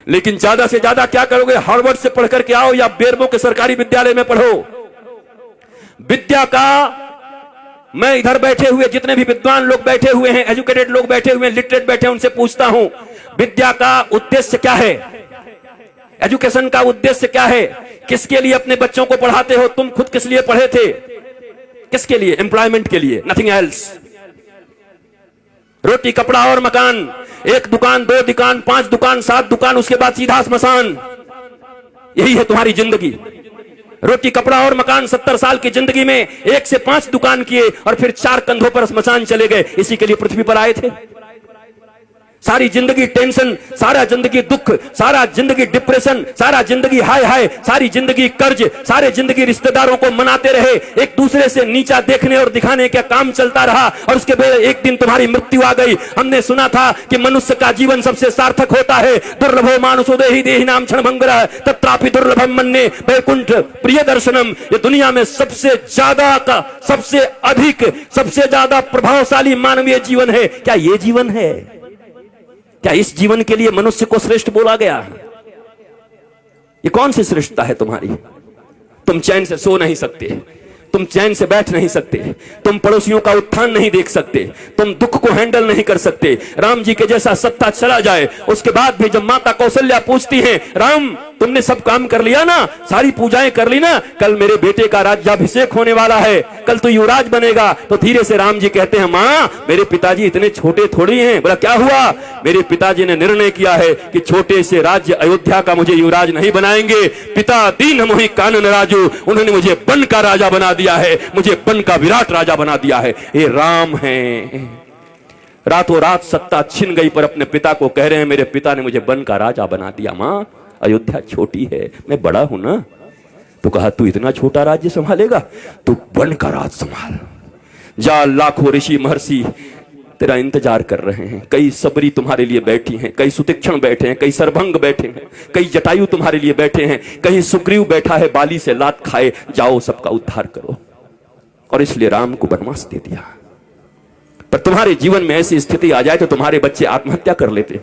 लेकिन ज्यादा से ज्यादा क्या करोगे? हार्वर्ड से पढ़ करके आओ या बेरमो के सरकारी विद्यालय में पढ़ो। विद्या का, मैं इधर बैठे हुए जितने भी विद्वान लोग बैठे हुए हैं, एजुकेटेड लोग बैठे हुए हैं, लिटरेट बैठे हैं, उनसे पूछता हूं विद्या का उद्देश्य क्या है? एजुकेशन का उद्देश्य क्या है? किसके लिए अपने बच्चों को पढ़ाते हो? तुम खुद किस लिए पढ़े थे? किसके लिए? एम्प्लॉयमेंट के लिए, नथिंग एल्स। रोटी कपड़ा और मकान, एक दुकान, दो दुकान, 5 दुकान, 7 दुकान, उसके बाद सीधा श्मशान। यही है तुम्हारी जिंदगी। रोटी कपड़ा और मकान, 70 साल की जिंदगी में 1 से 5 दुकान किए और फिर 4 कंधों पर श्मशान चले गए। इसी के लिए पृथ्वी पर आए थे। सारी जिंदगी टेंशन, सारा जिंदगी दुख, सारा जिंदगी डिप्रेशन, सारा जिंदगी हाय हाय, सारी जिंदगी कर्ज, सारे जिंदगी रिश्तेदारों को मनाते रहे, एक दूसरे से नीचा देखने और दिखाने का काम चलता रहा और उसके बाद एक दिन तुम्हारी मृत्यु आ गई। हमने सुना था कि मनुष्य का जीवन सबसे सार्थक होता है। दुर्लभो मानुषो देहि देहि नाम क्षणभंगुरः तत्रापि दुर्लभम मन्ये वैकुंठ प्रिय दर्शनम। ये दुनिया में सबसे ज्यादा का, सबसे अधिक, सबसे ज्यादा प्रभावशाली मानवीय जीवन है। क्या ये जीवन है? क्या इस जीवन के लिए मनुष्य को श्रेष्ठ बोला गया? ये कौन सी श्रेष्ठता है तुम्हारी? तुम चैन से सो नहीं सकते, तुम चैन से बैठ नहीं सकते, तुम पड़ोसियों का उत्थान नहीं देख सकते, तुम दुख को हैंडल नहीं कर सकते। राम जी के जैसा सत्ता चला जाए, उसके बाद भी जब माता कौशल्या पूछती हैं, राम तुमने सब काम कर लिया ना, सारी पूजाएं कर ली ना, कल मेरे बेटे का राज्याभिषेक होने वाला है, कल तो युवराज बनेगा। तो धीरे से राम जी कहते हैं, मां मेरे पिताजी इतने छोटे थोड़ी हैं। बोला क्या हुआ? मेरे पिताजी ने निर्णय किया है कि छोटे से राज्य अयोध्या का मुझे युवराज नहीं बनाएंगे। पिता दीन मोहि कानन राजू, उन्होंने मुझे बन का राजा बना दिया है, मुझे बन का विराट राजा बना दिया है। ये राम है। रातों रात सत्ता छिन गई पर अपने पिता को कह रहे हैं, मेरे पिता ने मुझे बन का राजा बना दिया। मां अयोध्या छोटी है, मैं बड़ा हूं ना। तो कहा तू इतना छोटा राज्य संभालेगा? तू बन का राज संभाल। जा, लाखों ऋषि महर्षि तेरा इंतजार कर रहे हैं। कई सबरी तुम्हारे लिए बैठी हैं, कई सुतीक्षण बैठे हैं, कई सरभंग बैठे हैं, कई जटायु तुम्हारे लिए बैठे हैं, कहीं सुग्रीव बैठा है बाली से लात खाए। जाओ सबका उद्धार करो। और इसलिए राम को वनवास दे दिया। पर तुम्हारे जीवन में ऐसी स्थिति आ जाए तो तुम्हारे बच्चे आत्महत्या कर लेते।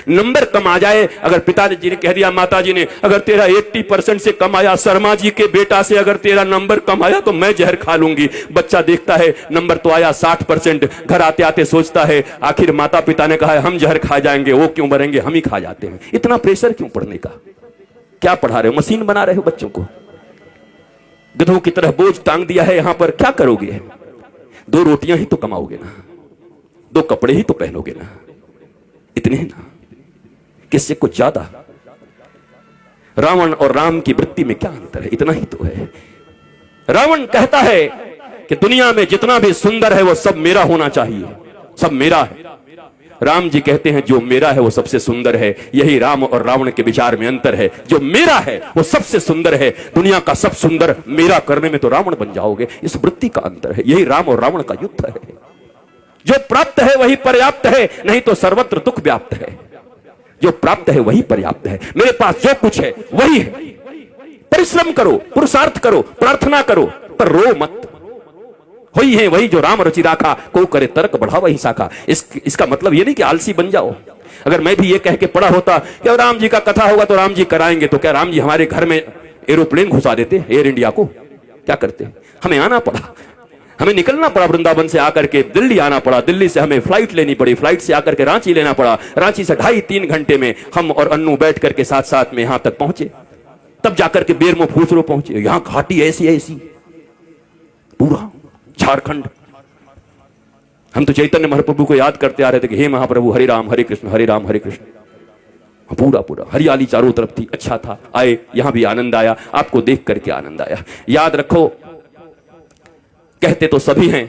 नंबर कम आ जाए, अगर पिताजी ने कह दिया, माता जी ने, अगर तेरा 80% से कम आया, शर्मा जी के बेटा से अगर तेरा नंबर कम आया तो मैं जहर खा लूंगी। बच्चा देखता है नंबर तो आया 60%, घर आते आते सोचता है आखिर माता पिता ने कहा है हम जहर खा जाएंगे, वो क्यों मरेंगे, हम ही खा जाते हैं। इतना प्रेशर क्यों पढ़ने का? क्या पढ़ा रहे हो? मशीन बना रहे हो बच्चों को? गधों की तरह बोझ टांग दिया है यहां पर। क्या करोगे? 2 रोटियां ही तो कमाओगे ना, 2 कपड़े ही तो पहनोगे ना, इतने ही ना, किससे कुछ ज्यादा? रावण और राम की वृत्ति में क्या अंतर है? इतना ही तो है। रावण कहता है कि दुनिया में जितना भी सुंदर है वो सब मेरा होना चाहिए, सब मेरा है। राम जी कहते हैं जो मेरा है वो सबसे सुंदर है। यही राम और रावण के विचार में अंतर है। जो मेरा है वो सबसे सुंदर है। दुनिया का सब सुंदर मेरा करने में तो रावण बन जाओगे। इस वृत्ति का अंतर है। यही राम और रावण का युद्ध है। जो प्राप्त है वही पर्याप्त है, नहीं तो सर्वत्र दुख व्याप्त है। जो प्राप्त है वही पर्याप्त है। मेरे पास जो कुछ है वही है। परिश्रम करो, पुरुषार्थ करो, प्रार्थना करो, पर रो मत। वही है वही जो राम रचि राखा, को करे तर्क बढ़ा वही शाखा। इसका मतलब ये नहीं कि आलसी बन जाओ। अगर मैं भी ये कह के पढ़ा होता कि राम जी का कथा होगा तो राम जी कराएंगे, तो क्या राम जी हमारे घर में एरोप्लेन घुसा देते एयर इंडिया को? क्या करते? हमें आना पड़ा, हमें निकलना पड़ा, वृंदावन से आकर के दिल्ली आना पड़ा, दिल्ली से हमें फ्लाइट लेनी पड़ी, फ्लाइट से आकर के रांची लेना पड़ा, रांची से 2.5-3 घंटे में हम और अन्नू बैठ करके साथ साथ में यहां तक पहुंचे। तब जाकर के बेरमो फूसरो पहुंचे। यहां घाटी ऐसी ऐसी, पूरा झारखंड। हम तो चैतन्य महाप्रभु को याद करते आ रहे थे कि हे महाप्रभु हरे राम हरे कृष्ण हरे राम हरे कृष्ण। पूरा पूरा हरियाली चारों तरफ थी, अच्छा था। आए, यहां भी आनंद आया, आपको देख करके आनंद आया। याद रखो, कहते तो सभी हैं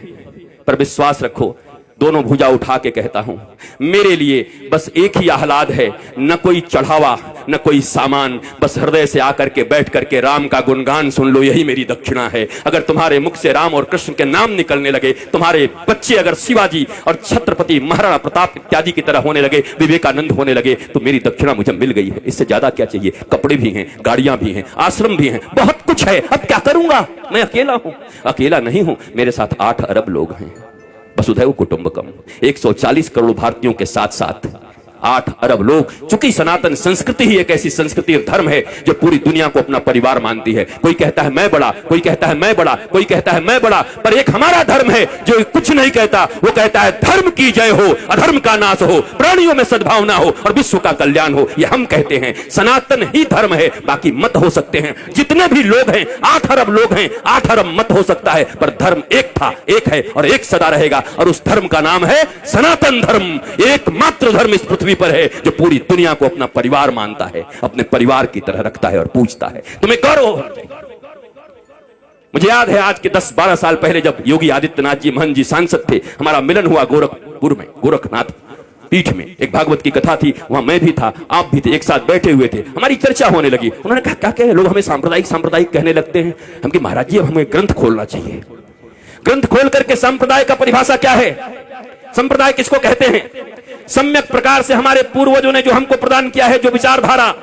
पर विश्वास रखो, दोनों भुजा उठा के कहता हूं, मेरे लिए बस एक ही आह्लाद है, न कोई चढ़ावा न कोई सामान, बस हृदय से आकर के बैठ करके राम का गुणगान सुन लो, यही मेरी दक्षिणा है। अगर तुम्हारे मुख से राम और कृष्ण के नाम निकलने लगे, तुम्हारे बच्चे अगर शिवाजी और छत्रपति महाराणा प्रताप इत्यादि की तरह होने लगे, विवेकानंद होने लगे, तो मेरी दक्षिणा मुझे मिल गई है। इससे ज्यादा क्या चाहिए? कपड़े भी हैं, गाड़ियां भी हैं, आश्रम भी हैं, बहुत कुछ है। अब क्या करूंगा? मैं अकेला हूं। अकेला नहीं हूं, मेरे साथ 8 अरब लोग हैं। वसुधैव कुटुंबकम। 140 करोड़ भारतीयों के साथ साथ 8 अरब लोग। चूंकि सनातन संस्कृति ही एक ऐसी संस्कृति और धर्म है जो पूरी दुनिया को अपना परिवार मानती है। कोई कहता है मैं बड़ा, कोई कहता है मैं बड़ा, कोई कहता है मैं बड़ा, पर एक हमारा धर्म है जो कुछ नहीं कहता। वो कहता है धर्म की जय हो, अधर्म का नाश हो, प्राणियों में सद्भावना हो और विश्व का कल्याण हो। ये हम कहते हैं, सनातन ही धर्म है। बाकी मत हो सकते हैं, जितने भी लोग हैं, 8 अरब लोग हैं, 8 अरब मत हो सकता है, पर धर्म एक था, एक है और एक सदा रहेगा। और उस धर्म का नाम है सनातन धर्म। एकमात्र धर्म इस पृथ्वी पर है जो पूरी दुनिया को अपना परिवार मानता है, अपने परिवार की तरह रखता है और पूजता है। तुम्हें गौरव होना चाहिए। मुझे याद है आज के 10-12 साल पहले जब योगी आदित्यनाथ जी महंत जी सांसद थे, हमारा मिलन हुआ गोरखपुर में, गोरखनाथ पीठ में। एक भागवत की कथा थी, वहां मैं भी था, आप भी थे, एक साथ बैठे हुए थे। हमारी चर्चा होने लगी। उन्होंने कहा क्या कहे, लोग हमें सांप्रदायिक सांप्रदायिक कहने लगते हैं। हम कि महाराज जी अब हमें ग्रंथ खोलना चाहिए। ग्रंथ खोल करके संप्रदाय का परिभाषा क्या है, संप्रदाय किसको कहते हैं। सम्यक प्रकार से हमारे पूर्वजों ने जो हमको प्रदान किया है, जो विचारधारा,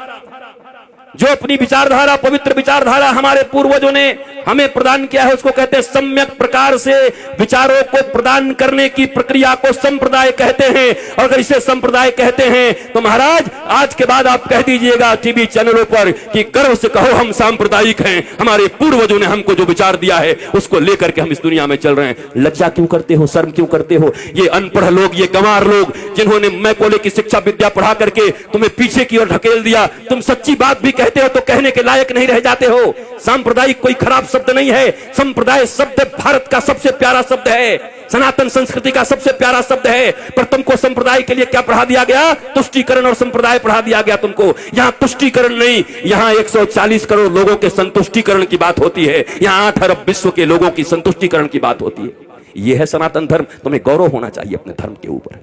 जो अपनी विचारधारा, पवित्र विचारधारा हमारे पूर्वजों ने हमें प्रदान किया है, उसको कहते हैं सम्यक प्रकार से विचारों को प्रदान करने की प्रक्रिया को संप्रदाय कहते हैं। और अगर इसे संप्रदाय कहते हैं तो महाराज आज के बाद आप कह दीजिएगा टीवी चैनलों पर कि गर्व से कहो हम सांप्रदायिक हैं, हमारे पूर्वजों ने हमको जो विचार दिया है उसको लेकर के हम इस दुनिया में चल रहे हैं। लज्जा क्यों करते हो, शर्म क्यों करते हो? ये अनपढ़ लोग, ये गंवार लोग जिन्होंने मैकोले की शिक्षा विद्या पढ़ा करके तुम्हें पीछे की ओर ढकेल दिया, तुम सच्ची बात भी कहते हो तो कहने के लायक नहीं रह जाते हो। सांप्रदायिक कोई खराब शब्द नहीं है, संप्रदाय शब्द भारत का सबसे प्यारा शब्द है, सनातन संस्कृति का सबसे प्यारा शब्द है। पर तुमको संप्रदाय के लिए क्या पढ़ा दिया गया? तुष्टीकरण और संप्रदाय पढ़ा दिया गया तुमको। यहां तुष्टीकरण नहीं, यहां 140 करोड़ लोगों के संतुष्टीकरण की बात होती है। यहां 8 अरब विश्व के लोगों की संतुष्टीकरण की बात होती है। यह है सनातन धर्म। तुम्हें गौरव होना चाहिए अपने धर्म के ऊपर,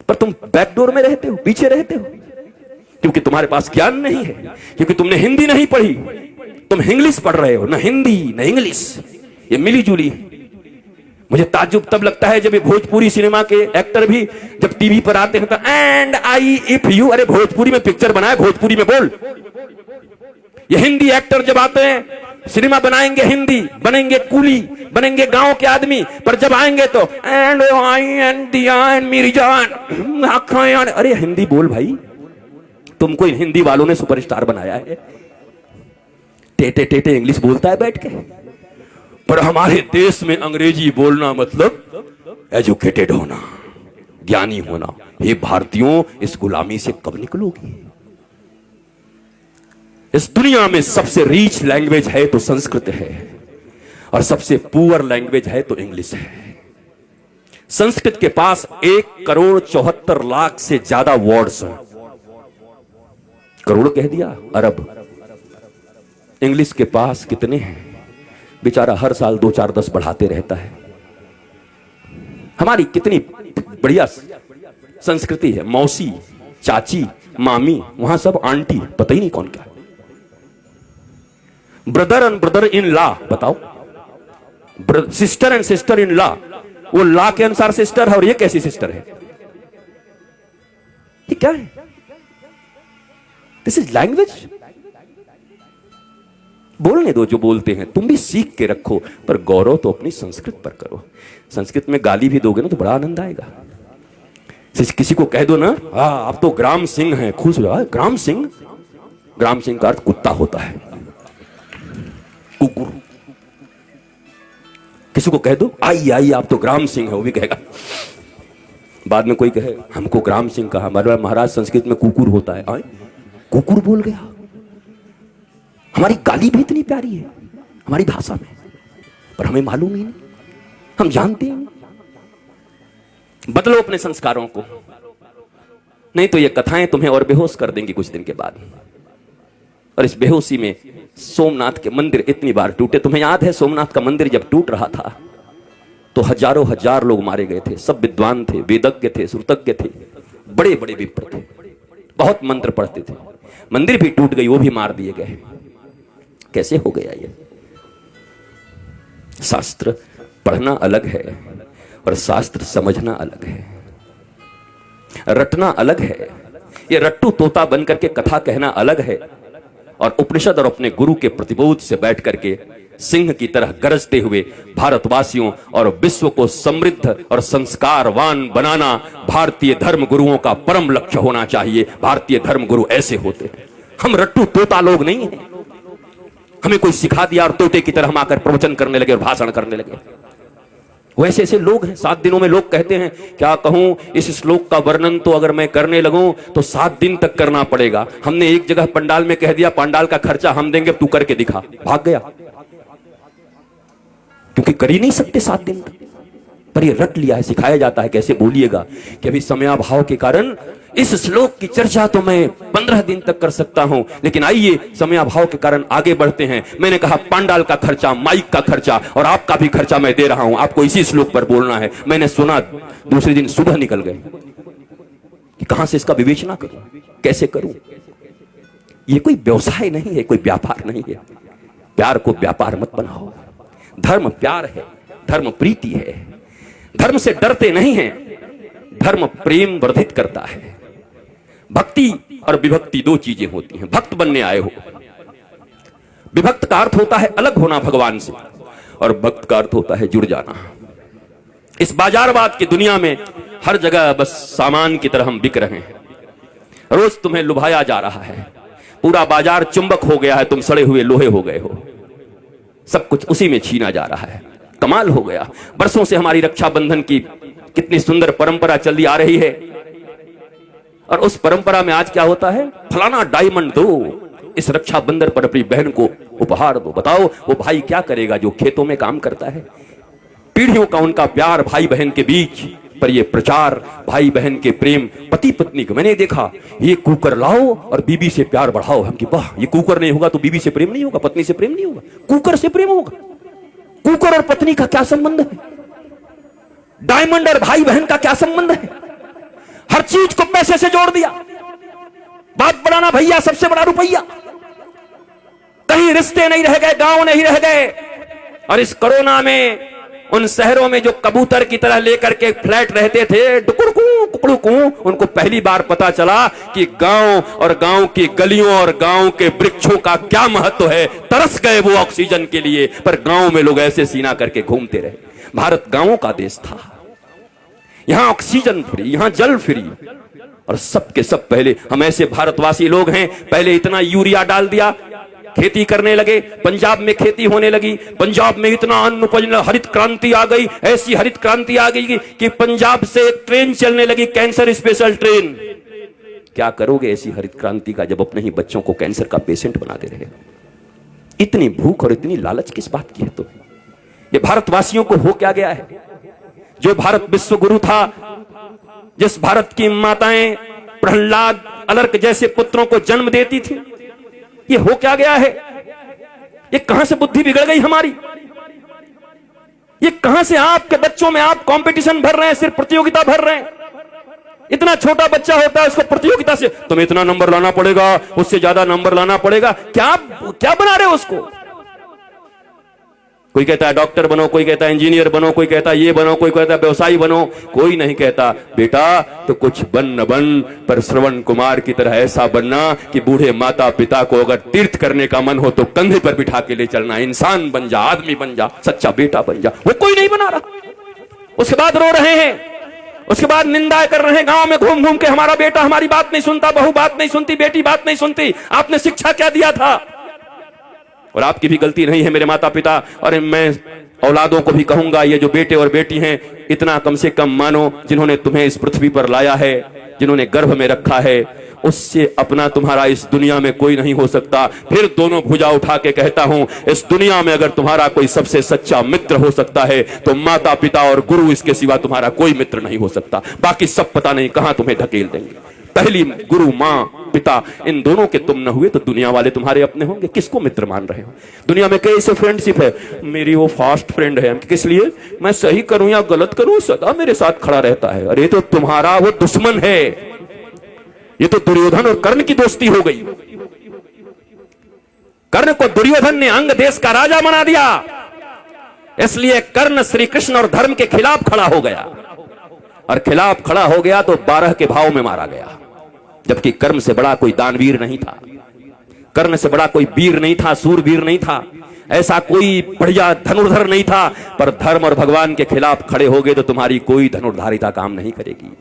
पर तुम बैकडोर में रहते हो, पीछे रहते हो, क्योंकि तुम्हारे पास ज्ञान नहीं है, क्योंकि तुमने हिंदी नहीं पढ़ी, तुम इंग्लिश पढ़ रहे हो। ना हिंदी ना इंग्लिश, ये मिली जुली। मुझे ताज्जुब तब लगता है जब ये भोजपुरी सिनेमा के एक्टर भी जब टीवी पर आते हैं तो एंड आई इफ यू, अरे भोजपुरी में पिक्चर बनाए, भोजपुरी में बोल। ये हिंदी एक्टर जब आते हैं सिनेमा बनाएंगे, हिंदी बनेंगे, कूली बनेंगे, गांव के आदमी, पर जब आएंगे तो एंड आई एंड दिया एंड मेरी जान, अरे हिंदी बोल भाई, तुमको हिंदी वालों ने सुपरस्टार बनाया है। टेटे टेटे इंग्लिश बोलता है बैठ के। पर हमारे देश में अंग्रेजी बोलना मतलब एजुकेटेड होना, ज्ञानी होना। ये भारतीयों, इस गुलामी से कब निकलोगी? इस दुनिया में सबसे रीच लैंग्वेज है तो संस्कृत है, और सबसे पुअर लैंग्वेज है तो इंग्लिश है। संस्कृत के पास 1,74,00,000 से ज्यादा वर्ड्स हैं। करोड़ कह दिया, अरब। इंग्लिश के पास कितने हैं? बेचारा हर साल 2-4-10 बढ़ाते रहता है। हमारी कितनी बढ़िया संस्कृति है। मौसी, चाची, मामी, वहां सब आंटी, पता ही नहीं कौन क्या। Brother and brother in law, बताओ। Sister and sister in law, वो लॉ के अनुसार सिस्टर है और ये कैसी सिस्टर है? ये क्या है? This is language. बोलने दो जो बोलते हैं, तुम भी सीख के रखो, पर गौरव तो अपनी संस्कृत पर करो। संस्कृत में गाली भी दोगे ना तो बड़ा आनंद आएगा। किसी को कह दो ना, आप तो ग्राम सिंह हैं, खुश हो जाओ। ग्राम सिंह, ग्राम सिंह का अर्थ कुत्ता होता है, कुकुर। किसी को कह दो आई आई आप तो ग्राम सिंह है, वो भी कहेगा। बाद में कोई कहे हमको ग्राम सिंह कहा, महाराज संस्कृत में कुकुर होता है। आए कुकुर बोल गया। हमारी गाली भी इतनी प्यारी है हमारी भाषा में, पर हमें मालूम ही नहीं, हम जानते हैं। बदलो अपने संस्कारों को, नहीं तो ये कथाएं तुम्हें और बेहोश कर देंगी कुछ दिन के बाद। और इस बेहोशी में सोमनाथ के मंदिर इतनी बार टूटे। तुम्हें याद है सोमनाथ का मंदिर जब टूट रहा था तो हजारों हजार लोग मारे गए थे। सब विद्वान थे, वेदज्ञ थे, श्रुतज्ञ थे, बड़े बड़े विप्र थे, बहुत मंत्र पढ़ते थे। मंदिर भी टूट गई, वो भी मार दिए गए। कैसे हो गया ये? शास्त्र पढ़ना अलग है और शास्त्र समझना अलग है, रटना अलग है। ये रट्टू तोता बनकर के कथा कहना अलग है, और उपनिषद और अपने गुरु के प्रतिबोध से बैठ करके सिंह की तरह गरजते हुए भारतवासियों और विश्व को समृद्ध और संस्कारवान बनाना भारतीय धर्म गुरुओं का परम लक्ष्य होना चाहिए। भारतीय धर्म गुरु ऐसे होते हैं। हम रट्टू तोता लोग नहीं हैं। हमें कोई सिखा दिया और तोते की तरह हम आकर प्रवचन करने लगे और भाषण करने लगे। वैसे ऐसे लोग हैं। 7 दिनों में लोग कहते हैं, क्या कहूं, इस श्लोक का वर्णन तो अगर मैं करने लगूं तो 7 दिन तक करना पड़ेगा। हमने एक जगह पंडाल में कह दिया, पंडाल का खर्चा हम देंगे, तू करके दिखा। भाग गया, क्योंकि कर ही नहीं सकते 7 दिन तक। पर ये रट लिया है, सिखाया जाता है कैसे बोलिएगा कि अभी समयाभाव के कारण इस श्लोक की चर्चा तो मैं 15 दिन तक कर सकता हूं, लेकिन आइए समयाभाव के कारण आगे बढ़ते हैं। मैंने कहा पंडाल का खर्चा, माइक का खर्चा और आपका भी खर्चा मैं दे रहा हूं, आपको इसी श्लोक पर बोलना है। मैंने सुना, दूसरे दिन सुबह निकल गए कि कहां से इसका विवेचना करूं, कैसे करूं। ये कोई व्यवसाय नहीं है, कोई व्यापार नहीं है। प्यार को व्यापार मत बनाओ। धर्म प्यार है, धर्म प्रीति है। धर्म से डरते नहीं हैं, धर्म प्रेम वर्धित करता है। भक्ति और विभक्ति 2 चीजें होती हैं। भक्त बनने आए हो, विभक्त का अर्थ होता है अलग होना भगवान से, और भक्त का अर्थ होता है जुड़ जाना। इस बाजारवाद की दुनिया में हर जगह बस सामान की तरह हम बिक रहे हैं। रोज तुम्हें लुभाया जा रहा है, पूरा बाजार चुंबक हो गया है, तुम सड़े हुए लोहे हो गए हो। सब कुछ उसी में छीना जा रहा है। कमाल हो गया। बरसों से हमारी रक्षाबंधन की कितनी सुंदर परंपरा चली आ रही है, और उस परंपरा में आज क्या होता है, फलाना डायमंड दो, इस रक्षाबंधन पर अपनी बहन को उपहार दो। बताओ वो भाई क्या करेगा जो खेतों में काम करता है। पीढ़ियों का उनका प्यार भाई बहन के बीच, पर ये प्रचार भाई बहन के प्रेम, पति पत्नी को मैंने देखा, ये कुकर लाओ और बीबी से प्यार बढ़ाओ। हम कि वाह, ये कुकर नहीं होगा तो बीबी से प्रेम नहीं होगा, पत्नी से प्रेम नहीं होगा, कुकर से प्रेम होगा। कुकर और पत्नी का क्या संबंध है? डायमंड और भाई बहन का क्या संबंध है? हर चीज को पैसे से जोड़ दिया। बात बढ़ाना भैया, सबसे बड़ा रुपया। कहीं रिश्ते नहीं रह गए, गांव नहीं रह गए। और इस कोरोना में उन शहरों में जो कबूतर की तरह लेकर के फ्लैट रहते थे, कुकड़ू, उनको पहली बार पता चला कि गांव और गांव की गलियों और गांव के वृक्षों का क्या महत्व है। तरस गए वो ऑक्सीजन के लिए, पर गांव में लोग ऐसे सीना करके घूमते रहे। भारत गांवों का देश था। यहां ऑक्सीजन फ्री, यहां जल फ्री, और सबके सब पहले हम ऐसे भारतवासी लोग हैं, पहले इतना यूरिया डाल दिया, खेती करने लगे। पंजाब में खेती होने लगी, पंजाब में इतना अन्न उपज, हरित क्रांति आ गई। ऐसी हरित क्रांति आ गई कि पंजाब से एक ट्रेन चलने लगी, कैंसर स्पेशल ट्रेन। क्या करोगे ऐसी हरित क्रांति का, जब अपने ही बच्चों को कैंसर का पेशेंट बनाते रहे। इतनी भूख और इतनी लालच किस बात की है? तो ये भारतवासियों को हो क्या गया है? जो भारत विश्व गुरु था, जिस भारत की माताएं प्रहलाद, अलर्क जैसे पुत्रों को जन्म देती थी, ये हो क्या गया है? ये कहां से बुद्धि बिगड़ गई हमारी? ये कहां से आपके बच्चों में आप कंपटीशन भर रहे हैं, सिर्फ प्रतियोगिता भर रहे हैं। इतना छोटा बच्चा होता है, उसको प्रतियोगिता से तुम्हें इतना नंबर लाना पड़ेगा, उससे ज्यादा नंबर लाना पड़ेगा। क्या क्या बना रहे हो उसको? कोई कहता है डॉक्टर बनो, कोई कहता है इंजीनियर बनो, कोई कहता है ये बनो, कोई कहता है व्यवसायी बनो। कोई नहीं कहता बेटा तो कुछ बन न बन, पर श्रवण कुमार की तरह ऐसा बनना कि बूढ़े माता पिता को अगर तीर्थ करने का मन हो तो कंधे पर बिठा के ले चलना। इंसान बन जा, आदमी बन जा, सच्चा बेटा बन जा। वो कोई नहीं बना रहा। उसके बाद रो रहे हैं, उसके बाद निंदा कर रहे हैं गांव में घूम घूम के, हमारा बेटा हमारी बात नहीं सुनता, बहू बात नहीं सुनती, बेटी बात नहीं सुनती। आपने शिक्षा क्या दिया था? और आपकी भी गलती नहीं है मेरे माता पिता, और मैं औलादों को भी कहूंगा, ये जो बेटे और बेटी हैं, इतना कम से कम मानो, जिन्होंने तुम्हें इस पृथ्वी पर लाया है, जिन्होंने गर्भ में रखा है, उससे अपना तुम्हारा इस दुनिया में कोई नहीं हो सकता। फिर दोनों भुजा उठा के कहता हूं, इस दुनिया में अगर तुम्हारा कोई सबसे सच्चा मित्र हो सकता है तो माता पिता और गुरु, इसके सिवा तुम्हारा कोई मित्र नहीं हो सकता। बाकी सब पता नहीं कहां तुम्हें धकेल देंगे। पहली गुरु, मां, पिता, इन दोनों के तुम न हुए तो दुनिया वाले तुम्हारे अपने होंगे। किसको मित्र मान रहे हो? दुनिया में कैसे फ्रेंडशिप है? मेरी वो फास्ट फ्रेंड है। किस लिए? मैं सही करूं या गलत करूं, सदा मेरे साथ खड़ा रहता है। अरे तो तुम्हारा वो दुश्मन है। ये तो दुर्योधन और कर्ण की दोस्ती हो गई। कर्ण को दुर्योधन ने अंग देश का राजा बना दिया, इसलिए कर्ण श्री कृष्ण और धर्म के खिलाफ खड़ा हो गया, और खिलाफ खड़ा हो गया तो 12 के भाव में मारा गया। जबकि कर्ण से बड़ा कोई दानवीर नहीं था, कर्ण से बड़ा कोई वीर नहीं था, सूरवीर नहीं था। ऐसा कोई बढ़िया धनुर्धर नहीं था, पर धर्म और भगवान के खिलाफ खड़े हो गए तो तुम्हारी कोई धनुर्धारिता काम नहीं करेगी।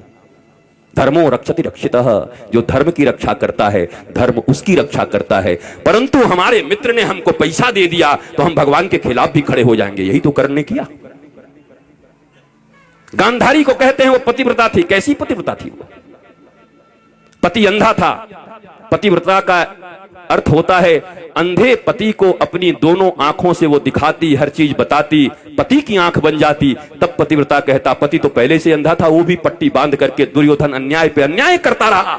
धर्मो रक्षति रक्षितः, जो धर्म की रक्षा करता है धर्म उसकी रक्षा करता है। परंतु हमारे मित्र ने हमको पैसा दे दिया तो हम भगवान के खिलाफ भी खड़े हो जाएंगे, यही तो कर्ण ने किया। गांधारी को कहते हैं वो पतिव्रता थी। कैसी पतिव्रता थी वो? पति अंधा था। पतिव्रता का अर्थ होता है अंधे पति को अपनी दोनों आंखों से वो दिखाती, हर चीज बताती, पति की आंख बन जाती, तब पतिव्रता कहता। पति तो पहले से अंधा था, वो भी पट्टी बांध करके दुर्योधन अन्याय पे अन्याय करता रहा,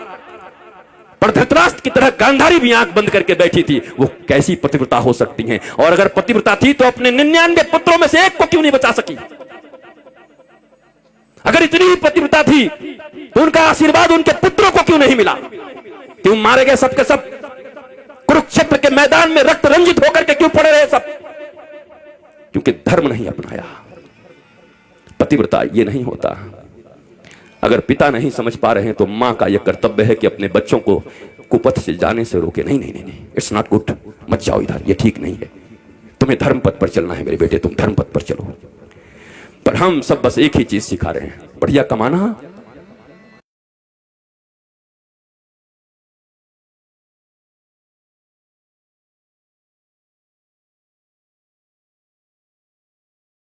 पर धृतराष्ट्र की तरह गांधारी भी आंख बंद करके बैठी थी। वो कैसी पतिव्रता हो सकती हैं? और अगर पतिव्रता थी तो अपने 99 पुत्रों में से एक को क्यों नहीं बचा सकी? अगर इतनी ही पतिव्रता थी तो उनका आशीर्वाद उनके पुत्रों को क्यों नहीं मिला? क्यों मारे गए सबके सब? कुरुक्षेत्र के मैदान में रक्त रंजित होकर के क्यों पड़े रहे सब? क्योंकि धर्म नहीं अपनाया। पतिव्रता ये नहीं होता। अगर पिता नहीं समझ पा रहे हैं तो मां का यह कर्तव्य है कि अपने बच्चों को कुपथ से जाने से रोके। नहीं नहीं नहीं, इट्स नॉट गुड, मत जाओ इधर, ये ठीक नहीं है, तुम्हें धर्म पथ पर चलना है मेरे बेटे, तुम धर्म पथ पर चलो। पर हम सब बस एक ही चीज सिखा रहे हैं, बढ़िया कमाना